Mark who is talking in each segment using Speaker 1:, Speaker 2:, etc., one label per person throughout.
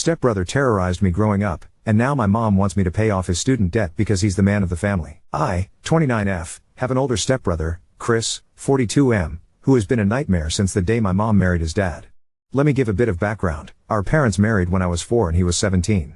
Speaker 1: stepbrother terrorized me growing up, and now my mom wants me to pay off his student debt because he's the man of the family. I, 29F, have an older stepbrother, Chris, 42M, who has been a nightmare since the day my mom married his dad. Let me give a bit of background. Our parents married when I was 4 and he was 17.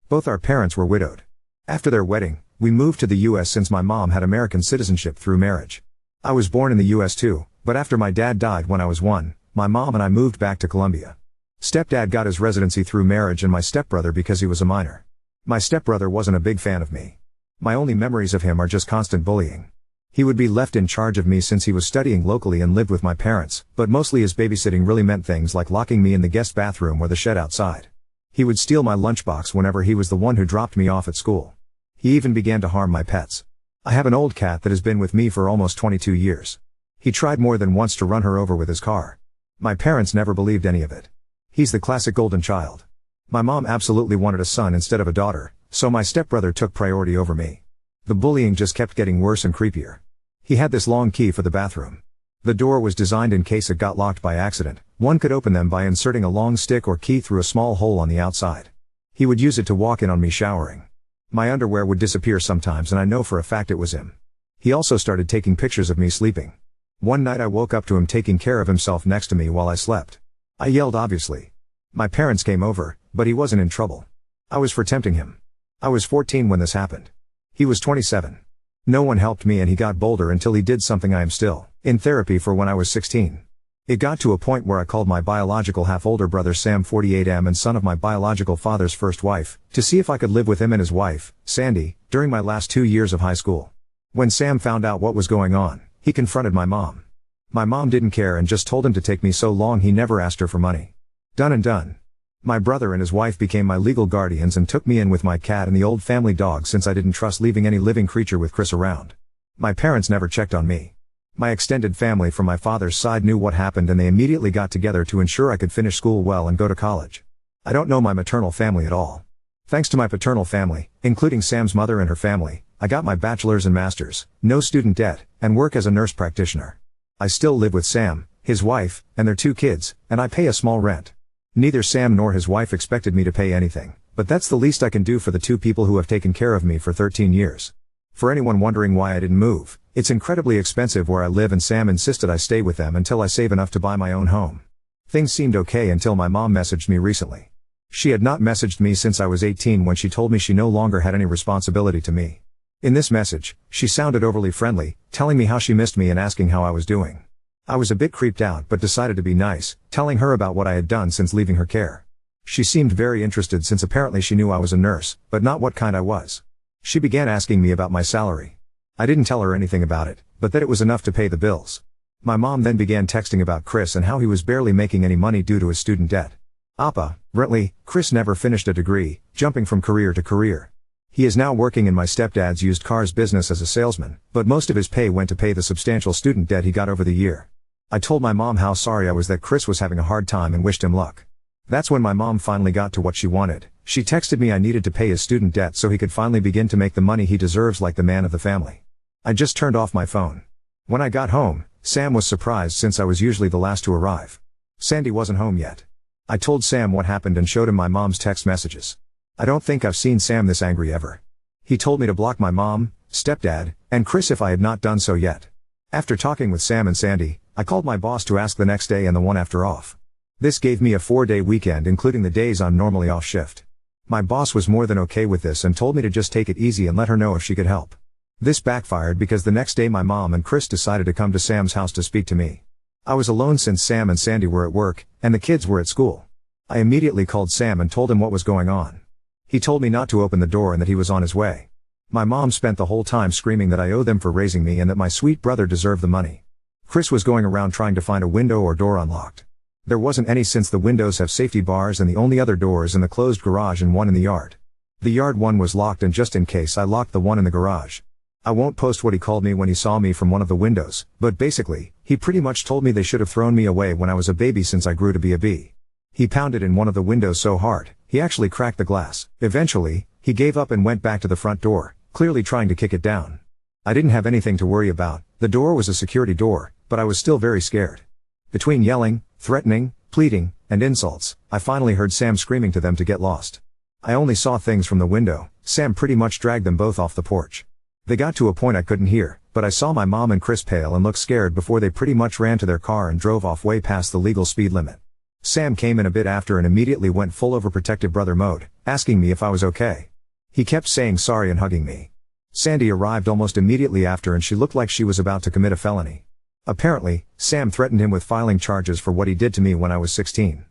Speaker 1: Both our parents were widowed. After their wedding, we moved to the US since my mom had American citizenship through marriage. I was born in the US too, but after my dad died when I was 1, my mom and I moved back to Colombia. Stepdad got his residency through marriage and my stepbrother because he was a minor. My stepbrother wasn't a big fan of me. My only memories of him are just constant bullying. He would be left in charge of me since he was studying locally and lived with my parents, but mostly his babysitting really meant things like locking me in the guest bathroom or the shed outside. He would steal my lunchbox whenever he was the one who dropped me off at school. He even began to harm my pets. I have an old cat that has been with me for almost 22 years. He tried more than once to run her over with his car. My parents never believed any of it. He's the classic golden child. My mom absolutely wanted a son instead of a daughter, so my stepbrother took priority over me. The bullying just kept getting worse and creepier. He had this long key for the bathroom. The door was designed in case it got locked by accident. One could open them by inserting a long stick or key through a small hole on the outside. He would use it to walk in on me showering. My underwear would disappear sometimes and I know for a fact it was him. He also started taking pictures of me sleeping. One night I woke up to him taking care of himself next to me while I slept. I yelled obviously. My parents came over, but he wasn't in trouble. I was for tempting him. I was 14 when this happened. He was 27. No one helped me and he got bolder until he did something I am still in therapy for when I was 16. It got to a point where I called my biological half-older brother Sam 48M and son of my biological father's first wife, to see if I could live with him and his wife, Sandy, during my last 2 years of high school. When Sam found out what was going on, he confronted my mom. My mom didn't care and just told him to take me so long he never asked her for money. Done and done. My brother and his wife became my legal guardians and took me in with my cat and the old family dog since I didn't trust leaving any living creature with Chris around. My parents never checked on me. My extended family from my father's side knew what happened and they immediately got together to ensure I could finish school well and go to college. I don't know my maternal family at all. Thanks to my paternal family, including Sam's mother and her family, I got my bachelor's and master's, no student debt, and work as a nurse practitioner. I still live with Sam, his wife, and their 2 kids, and I pay a small rent. Neither Sam nor his wife expected me to pay anything, but that's the least I can do for the 2 people who have taken care of me for 13 years. For anyone wondering why I didn't move, it's incredibly expensive where I live and Sam insisted I stay with them until I save enough to buy my own home. Things seemed okay until my mom messaged me recently. She had not messaged me since I was 18 when she told me she no longer had any responsibility to me. In this message, she sounded overly friendly, telling me how she missed me and asking how I was doing. I was a bit creeped out but decided to be nice, telling her about what I had done since leaving her care. She seemed very interested since apparently she knew I was a nurse, but not what kind I was. She began asking me about my salary. I didn't tell her anything about it, but that it was enough to pay the bills. My mom then began texting about Chris and how he was barely making any money due to his student debt. Apparently, Chris never finished a degree, jumping from career to career. He is now working in my stepdad's used cars business as a salesman, but most of his pay went to pay the substantial student debt he got over the year. I told my mom how sorry I was that Chris was having a hard time and wished him luck. That's when my mom finally got to what she wanted. She texted me I needed to pay his student debt so he could finally begin to make the money he deserves like the man of the family. I just turned off my phone. When I got home, Sam was surprised since I was usually the last to arrive. Sandy wasn't home yet. I told Sam what happened and showed him my mom's text messages. I don't think I've seen Sam this angry ever. He told me to block my mom, stepdad, and Chris if I had not done so yet. After talking with Sam and Sandy, I called my boss to ask the next day and the one after off. This gave me a 4-day weekend including the days I'm normally off shift. My boss was more than okay with this and told me to just take it easy and let her know if she could help. This backfired because the next day my mom and Chris decided to come to Sam's house to speak to me. I was alone since Sam and Sandy were at work, and the kids were at school. I immediately called Sam and told him what was going on. He told me not to open the door and that he was on his way. My mom spent the whole time screaming that I owe them for raising me and that my sweet brother deserved the money. Chris was going around trying to find a window or door unlocked. There wasn't any since the windows have safety bars and the only other door is in the closed garage and one in the yard. The yard one was locked and just in case I locked the one in the garage. I won't post what he called me when he saw me from one of the windows, but basically, he pretty much told me they should have thrown me away when I was a baby since I grew to be a bee. He pounded in one of the windows so hard, he actually cracked the glass. Eventually, he gave up and went back to the front door, clearly trying to kick it down. I didn't have anything to worry about, the door was a security door, but I was still very scared. Between yelling, threatening, pleading, and insults, I finally heard Sam screaming to them to get lost. I only saw things from the window. Sam pretty much dragged them both off the porch. They got to a point I couldn't hear, but I saw my mom and Chris pale and look scared before they pretty much ran to their car and drove off way past the legal speed limit. Sam came in a bit after and immediately went full overprotective brother mode, asking me if I was okay. He kept saying sorry and hugging me. Sandy arrived almost immediately after and she looked like she was about to commit a felony. Apparently, Sam threatened him with filing charges for what he did to me when I was 16.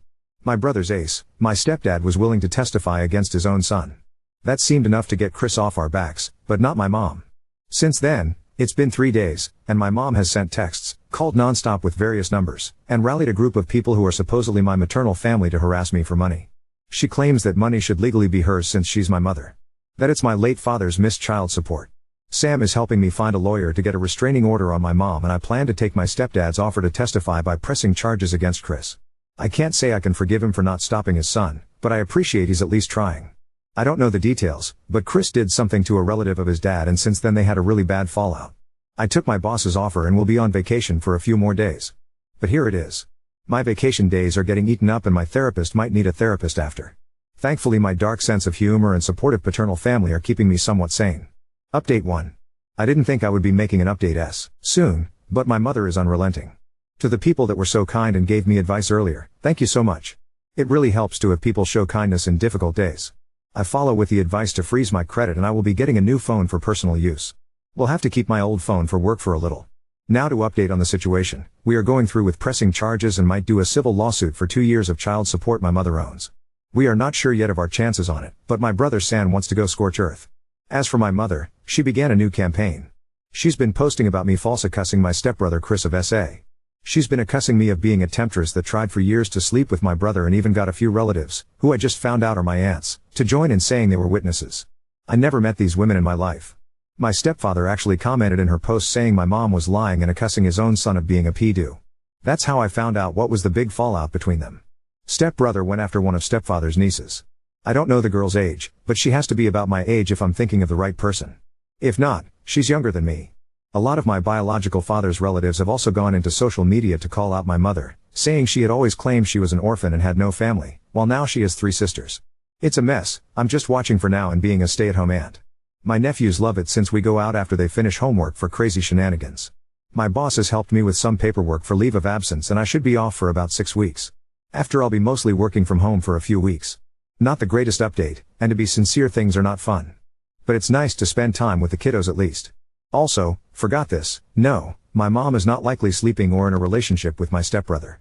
Speaker 1: My brother's ace, my stepdad, was willing to testify against his own son. That seemed enough to get Chris off our backs, but not my mom. Since then, it's been 3 days, and my mom has sent texts, called nonstop with various numbers, and rallied a group of people who are supposedly my maternal family to harass me for money. She claims that money should legally be hers since she's my mother. That it's my late father's missed child support. Sam is helping me find a lawyer to get a restraining order on my mom, and I plan to take my stepdad's offer to testify by pressing charges against Chris. I can't say I can forgive him for not stopping his son, but I appreciate he's at least trying. I don't know the details, but Chris did something to a relative of his dad, and since then they had a really bad fallout. I took my boss's offer and will be on vacation for a few more days. But here it is. My vacation days are getting eaten up and my therapist might need a therapist after. Thankfully my dark sense of humor and supportive paternal family are keeping me somewhat sane. Update 1. I didn't think I would be making an update soon, but my mother is unrelenting. To the people that were so kind and gave me advice earlier, thank you so much. It really helps to have people show kindness in difficult days. I follow with the advice to freeze my credit and I will be getting a new phone for personal use. We'll have to keep my old phone for work for a little. Now to update on the situation, we are going through with pressing charges and might do a civil lawsuit for 2 years of child support my mother owns. We are not sure yet of our chances on it, but my brother San wants to go scorch earth. As for my mother, she began a new campaign. She's been posting about me false accusing my stepbrother Chris of SA. She's been accusing me of being a temptress that tried for years to sleep with my brother and even got a few relatives, who I just found out are my aunts, to join in saying they were witnesses. I never met these women in my life. My stepfather actually commented in her post saying my mom was lying and accusing his own son of being a pedo. That's how I found out what was the big fallout between them. Stepbrother went after one of stepfather's nieces. I don't know the girl's age, but she has to be about my age if I'm thinking of the right person. If not, she's younger than me. A lot of my biological father's relatives have also gone into social media to call out my mother, saying she had always claimed she was an orphan and had no family, while now she has 3 sisters. It's a mess. I'm just watching for now and being a stay-at-home aunt. My nephews love it since we go out after they finish homework for crazy shenanigans. My boss has helped me with some paperwork for leave of absence and I should be off for about 6 weeks. After I'll be mostly working from home for a few weeks. Not the greatest update, and to be sincere, things are not fun. But it's nice to spend time with the kiddos at least. Also, forgot this, no, my mom is not likely sleeping or in a relationship with my stepbrother.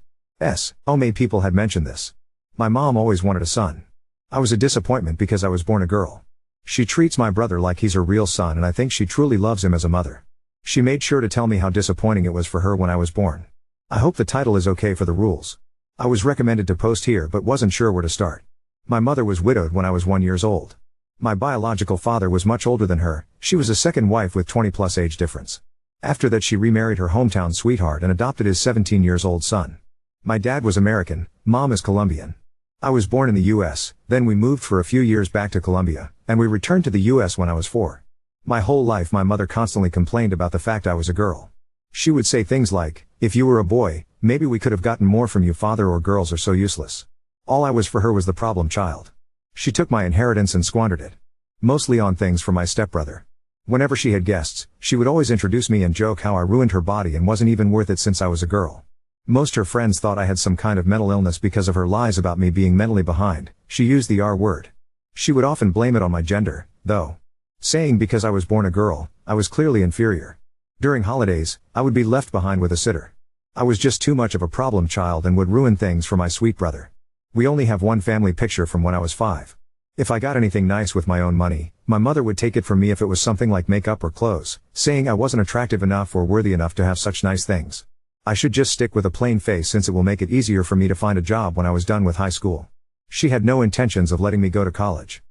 Speaker 1: Many people had mentioned this. My mom always wanted a son. I was a disappointment because I was born a girl. She treats my brother like he's her real son and I think she truly loves him as a mother. She made sure to tell me how disappointing it was for her when I was born. I hope the title is okay for the rules. I was recommended to post here but wasn't sure where to start. My mother was widowed when I was 1 year old. My biological father was much older than her, she was a second wife with 20+ age difference. After that she remarried her hometown sweetheart and adopted his 17-year-old son. My dad was American, mom is Colombian. I was born in the US, then we moved for a few years back to Colombia, and we returned to the US when I was 4. My whole life my mother constantly complained about the fact I was a girl. She would say things like, if you were a boy, maybe we could have gotten more from you father, or girls are so useless. All I was for her was the problem child. She took my inheritance and squandered it. Mostly on things for my stepbrother. Whenever she had guests, she would always introduce me and joke how I ruined her body and wasn't even worth it since I was a girl. Most her friends thought I had some kind of mental illness because of her lies about me being mentally behind. She used the R word. She would often blame it on my gender, though. Saying because I was born a girl, I was clearly inferior. During holidays, I would be left behind with a sitter. I was just too much of a problem child and would ruin things for my sweet brother. We only have one family picture from when I was 5. If I got anything nice with my own money, my mother would take it from me if it was something like makeup or clothes, saying I wasn't attractive enough or worthy enough to have such nice things. I should just stick with a plain face since it will make it easier for me to find a job when I was done with high school. She had no intentions of letting me go to college.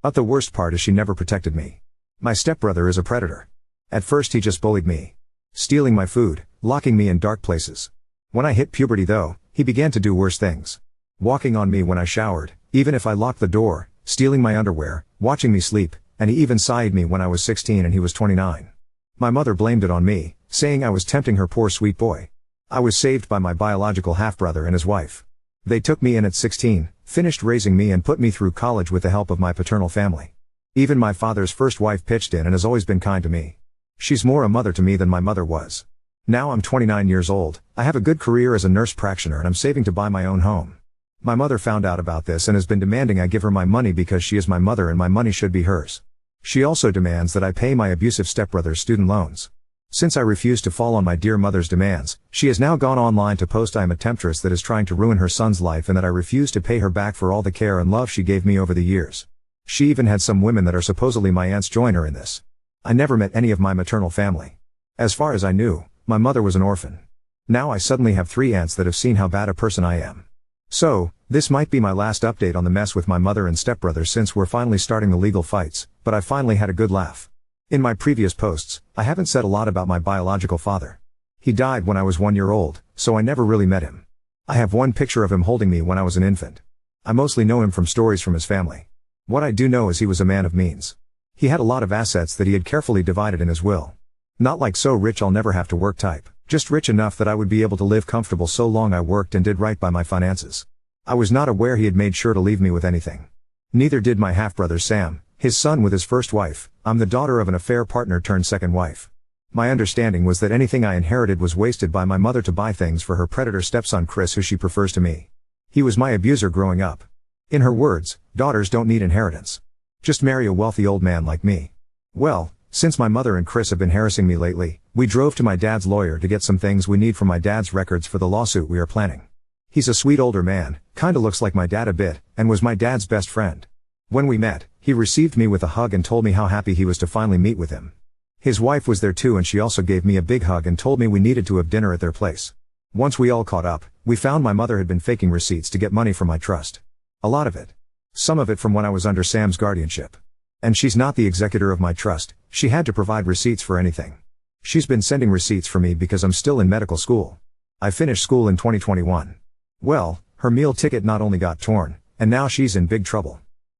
Speaker 1: But the worst part is she never protected me. My stepbrother is a predator. At first he just bullied me. Stealing my food, locking me in dark places. When I hit puberty though, he began to do worse things. Walking on me when I showered, even if I locked the door, stealing my underwear, watching me sleep, and he even sied me when I was 16 and he was 29. My mother blamed it on me, saying I was tempting her poor sweet boy. I was saved by my biological half-brother and his wife. They took me in at 16, finished raising me and put me through college with the help of my paternal family. Even my father's first wife pitched in and has always been kind to me. She's more a mother to me than my mother was. Now I'm 29 years old, I have a good career as a nurse practitioner and I'm saving to buy my own home. My mother found out about this and has been demanding I give her my money because she is my mother and my money should be hers. She also demands that I pay my abusive stepbrother's student loans. Since I refused to fall on my dear mother's demands, she has now gone online to post I am a temptress that is trying to ruin her son's life and that I refuse to pay her back for all the care and love she gave me over the years. She even had some women that are supposedly my aunts join her in this. I never met any of my maternal family. As far as I knew, my mother was an orphan. Now I suddenly have 3 aunts that have seen how bad a person I am. So, this might be my last update on the mess with my mother and stepbrother since we're finally starting the legal fights, but I finally had a good laugh. In my previous posts, I haven't said a lot about my biological father. He died when I was 1 year old, so I never really met him. I have one picture of him holding me when I was an infant. I mostly know him from stories from his family. What I do know is he was a man of means. He had a lot of assets that he had carefully divided in his will. Not like so rich I'll never have to work type, just rich enough that I would be able to live comfortable so long I worked and did right by my finances. I was not aware he had made sure to leave me with anything. Neither did my half-brother Sam, his son with his first wife. I'm the daughter of an affair partner turned second wife. My understanding was that anything I inherited was wasted by my mother to buy things for her predator stepson Chris who she prefers to me. He was my abuser growing up. In her words, daughters don't need inheritance. Just marry a wealthy old man like me. Well, since my mother and Chris have been harassing me lately, we drove to my dad's lawyer to get some things we need from my dad's records for the lawsuit we are planning. He's a sweet older man, kinda looks like my dad a bit, and was my dad's best friend. When we met, he received me with a hug and told me how happy he was to finally meet with him. His wife was there too and she also gave me a big hug and told me we needed to have dinner at their place. Once we all caught up, we found my mother had been faking receipts to get money from my trust. A lot of it. Some of it from when I was under Sam's guardianship. And she's not the executor of my trust, she had to provide receipts for anything. She's been sending receipts for me because I'm still in medical school. I finished school in 2021. Well, her meal ticket not only got torn, and now she's in big trouble.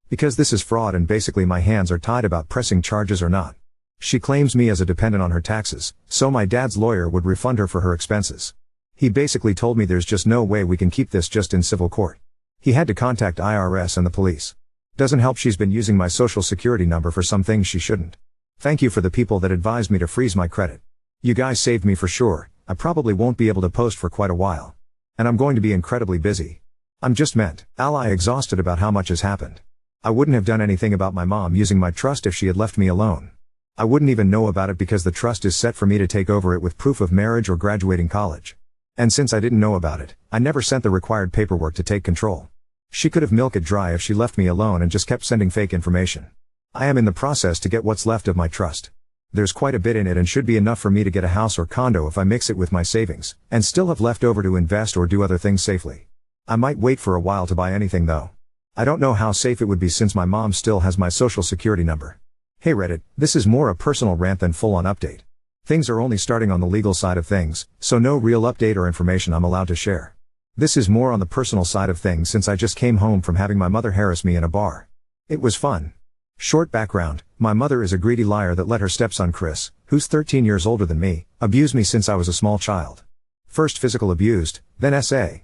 Speaker 1: Because this is fraud and basically my hands are tied about pressing charges or not. She claims me as a dependent on her taxes, so my dad's lawyer would refund her for her expenses. He basically told me there's just no way we can keep this just in civil court. He had to contact IRS and the police. Doesn't help she's been using my social security number for some things she shouldn't. Thank you for the people that advised me to freeze my credit. You guys saved me for sure. I probably won't be able to post for quite a while. And I'm going to be incredibly busy. I'm just exhausted about how much has happened. I wouldn't have done anything about my mom using my trust if she had left me alone. I wouldn't even know about it because the trust is set for me to take over it with proof of marriage or graduating college. And since I didn't know about it, I never sent the required paperwork to take control. She could have milked it dry if she left me alone and just kept sending fake information. I am in the process to get what's left of my trust. There's quite a bit in it and should be enough for me to get a house or condo if I mix it with my savings, and still have left over to invest or do other things safely. I might wait for a while to buy anything though. I don't know how safe it would be since my mom still has my social security number. Hey Reddit, this is more a personal rant than full-on update. Things are only starting on the legal side of things, so no real update or information I'm allowed to share. This is more on the personal side of things since I just came home from having my mother harass me in a bar. It was fun. Short background, my mother is a greedy liar that let her stepson Chris, who's 13 years older than me, abuse me since I was a small child. First physical abused, then SA.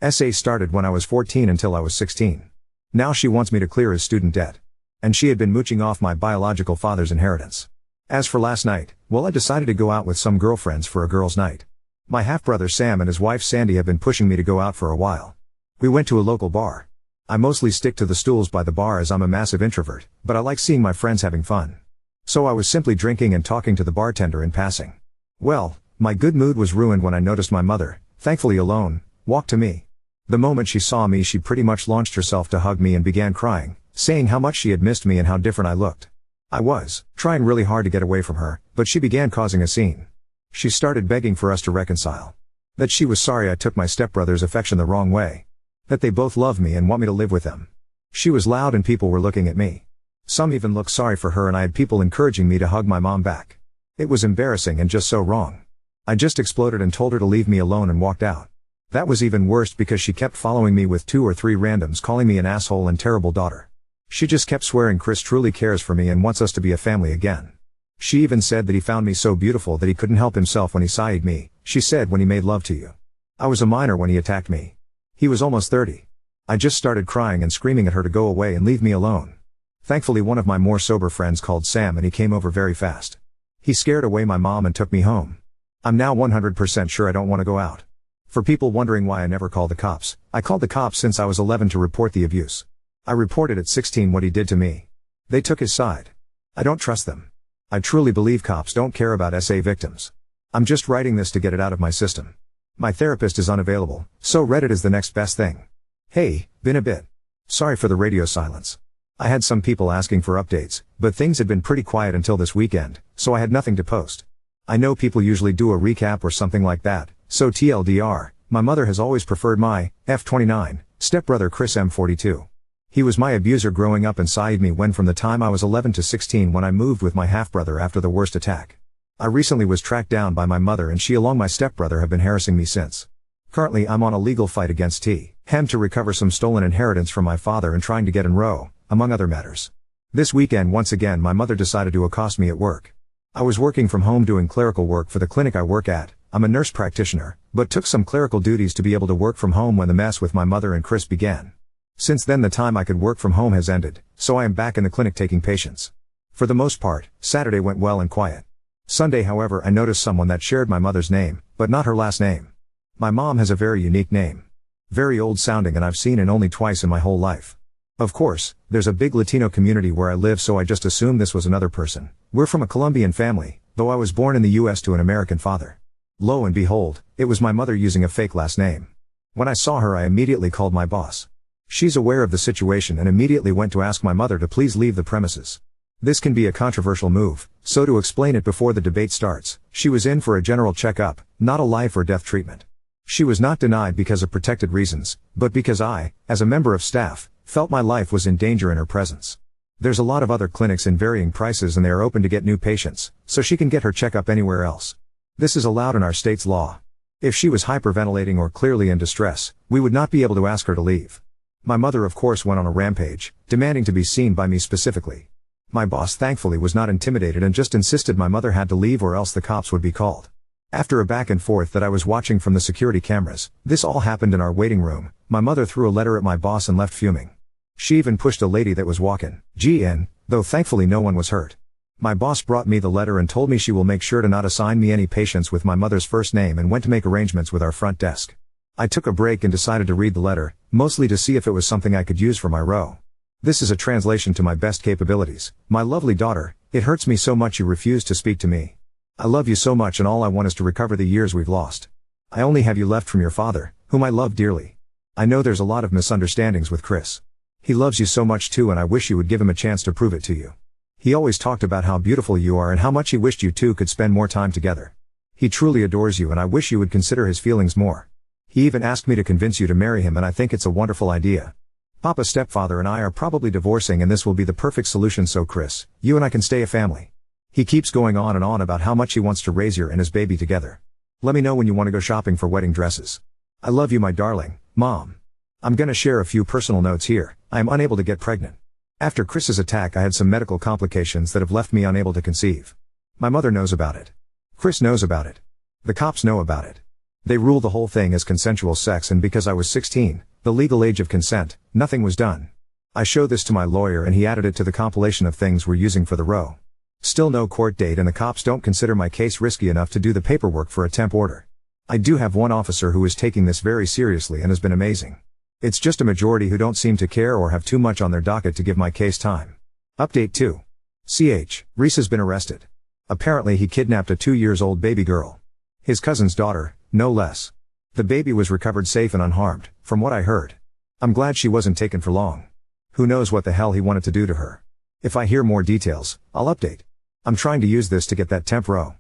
Speaker 1: SA started when I was 14 until I was 16. Now she wants me to clear his student debt. And she had been mooching off my biological father's inheritance. As for last night, well I decided to go out with some girlfriends for a girls' night. My half-brother Sam and his wife Sandy have been pushing me to go out for a while. We went to a local bar. I mostly stick to the stools by the bar as I'm a massive introvert, but I like seeing my friends having fun. So I was simply drinking and talking to the bartender in passing. Well, my good mood was ruined when I noticed my mother, thankfully alone, walk to me. The moment she saw me she pretty much launched herself to hug me and began crying, saying how much she had missed me and how different I looked. I was trying really hard to get away from her, but she began causing a scene. She started begging for us to reconcile. That she was sorry I took my stepbrother's affection the wrong way. That they both love me and want me to live with them. She was loud and people were looking at me. Some even looked sorry for her and I had people encouraging me to hug my mom back. It was embarrassing and just so wrong. I just exploded and told her to leave me alone and walked out. That was even worse because she kept following me with 2 or 3 randoms calling me an asshole and terrible daughter. She just kept swearing Chris truly cares for me and wants us to be a family again. She even said that he found me so beautiful that he couldn't help himself when he sighted me, she said when he made love to you. I was a minor when he attacked me. He was almost 30. I just started crying and screaming at her to go away and leave me alone. Thankfully one of my more sober friends called Sam and he came over very fast. He scared away my mom and took me home. I'm now 100% sure I don't want to go out. For people wondering why I never called the cops, I called the cops since I was 11 to report the abuse. I reported at 16 what he did to me. They took his side. I don't trust them. I truly believe cops don't care about SA victims. I'm just writing this to get it out of my system. My therapist is unavailable, so Reddit is the next best thing. Hey, been a bit. Sorry for the radio silence. I had some people asking for updates, but things had been pretty quiet until this weekend, so I had nothing to post. I know people usually do a recap or something like that, so TLDR, my mother has always preferred my F29 stepbrother Chris M42. He was my abuser growing up and sided me when from the time I was 11 to 16 when I moved with my half-brother after the worst attack. I recently was tracked down by my mother and she along my stepbrother have been harassing me since. Currently I'm on a legal fight against T.M. to recover some stolen inheritance from my father and trying to get in row, among other matters. This weekend once again my mother decided to accost me at work. I was working from home doing clerical work for the clinic I work at. I'm a nurse practitioner, but took some clerical duties to be able to work from home when the mess with my mother and Chris began. Since then the time I could work from home has ended, so I am back in the clinic taking patients. For the most part, Saturday went well and quiet. Sunday however I noticed someone that shared my mother's name, but not her last name. My mom has a very unique name. Very old sounding and I've seen it only twice in my whole life. Of course, there's a big Latino community where I live so I just assumed this was another person. We're from a Colombian family, though I was born in the US to an American father. Lo and behold, it was my mother using a fake last name. When I saw her I immediately called my boss. She's aware of the situation and immediately went to ask my mother to please leave the premises. This can be a controversial move, so to explain it before the debate starts, she was in for a general checkup, not a life or death treatment. She was not denied because of protected reasons, but because I, as a member of staff, felt my life was in danger in her presence. There's a lot of other clinics in varying prices and they are open to get new patients, so she can get her checkup anywhere else. This is allowed in our state's law. If she was hyperventilating or clearly in distress, we would not be able to ask her to leave. My mother of course went on a rampage, demanding to be seen by me specifically. My boss thankfully was not intimidated and just insisted my mother had to leave or else the cops would be called. After a back and forth that I was watching from the security cameras, this all happened in our waiting room. My mother threw a letter at my boss and left fuming. She even pushed a lady that was walking in, though thankfully no one was hurt. My boss brought me the letter and told me she will make sure to not assign me any patients with my mother's first name and went to make arrangements with our front desk. I took a break and decided to read the letter, mostly to see if it was something I could use for my row. This is a translation to my best capabilities. My lovely daughter, it hurts me so much you refuse to speak to me. I love you so much and all I want is to recover the years we've lost. I only have you left from your father, whom I love dearly. I know there's a lot of misunderstandings with Chris. He loves you so much too and I wish you would give him a chance to prove it to you. He always talked about how beautiful you are and how much he wished you two could spend more time together. He truly adores you and I wish you would consider his feelings more. He even asked me to convince you to marry him and I think it's a wonderful idea. Papa's stepfather and I are probably divorcing and this will be the perfect solution so Chris, you and I can stay a family. He keeps going on and on about how much he wants to raise you and his baby together. Let me know when you want to go shopping for wedding dresses. I love you my darling, Mom. I'm gonna share a few personal notes here. I am unable to get pregnant. After Chris's attack I had some medical complications that have left me unable to conceive. My mother knows about it. Chris knows about it. The cops know about it. They rule the whole thing as consensual sex and because I was 16, the legal age of consent, nothing was done. I showed this to my lawyer and he added it to the compilation of things we're using for the row. Still no court date and the cops don't consider my case risky enough to do the paperwork for a temp order. I do have one officer who is taking this very seriously and has been amazing. It's just a majority who don't seem to care or have too much on their docket to give my case time. Update 2. Reese has been arrested. Apparently he kidnapped a 2-year-old baby girl. His cousin's daughter, no less. The baby was recovered safe and unharmed, from what I heard. I'm glad she wasn't taken for long. Who knows what the hell he wanted to do to her. If I hear more details, I'll update. I'm trying to use this to get that temp row.